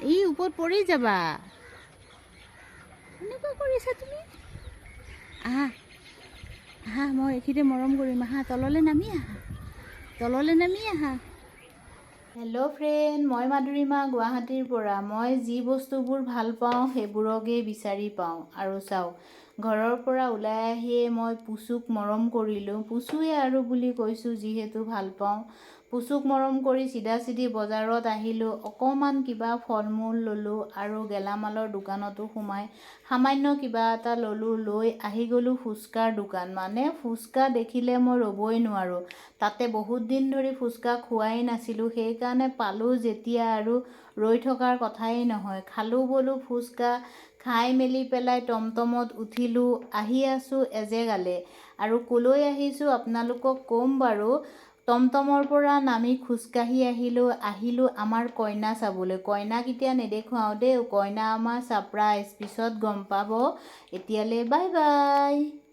ই ওপৰত পৰি যাবা এনেকুৱা কৰিছা তুমি আহা আহা মই এইখিনিতে মৰম কৰিম আহা তললৈ নামি আহা হেল্ল' ফ্ৰেণ্ড মই মাধুৰিমা গুৱাহাটীৰ পৰা মই যি বস্তুবোৰ ভাল পাওঁ সেইবোৰকেই বিচাৰি পাওঁ আৰু চাওঁ ঘৰৰ পৰা ওলাই আহিয়ে মই পুচুক মৰম কৰিলোঁ পুচুৱে আৰু বুলি কৈছোঁ যিহেতু ভাল পাওঁ পুচুক মৰম কৰি চিধা বজাৰত আহিলোঁ অকণমান কিবা ফল মূল ল'লোঁ আৰু গেলামালৰ দোকানতো সোমাই সামান্য কিবা এটা ল'লোঁ লৈ আহি গ'লোঁ ফুচকাৰ দোকান মানে ফুচকা দেখিলে মই ৰ'বই নোৱাৰোঁ তাতে বহুত দিন ধৰি ফুচকা খোৱাই নাছিলোঁ সেইকাৰণে পালোঁ যেতিয়া আৰু ৰৈ থকাৰ কথাই নহয় খালোঁ বলোঁ ফুচকা খাই মেলি পেলাই টমটমত উঠিলোঁ আহি আছোঁ এজেগালে আৰু ক'লৈ আহিছোঁ আপোনালোকক ক'ম বাৰু টমটমৰ পৰা নামি খোজকাঢ়ি আহিলোঁ আমাৰ কইনা চাবলৈ কইনাক এতিয়া নেদেখুৱাওঁ দেই কইনা আমাৰ ছাৰপ্ৰাইজ পিছত গম পাব এতিয়ালৈ বাই বাই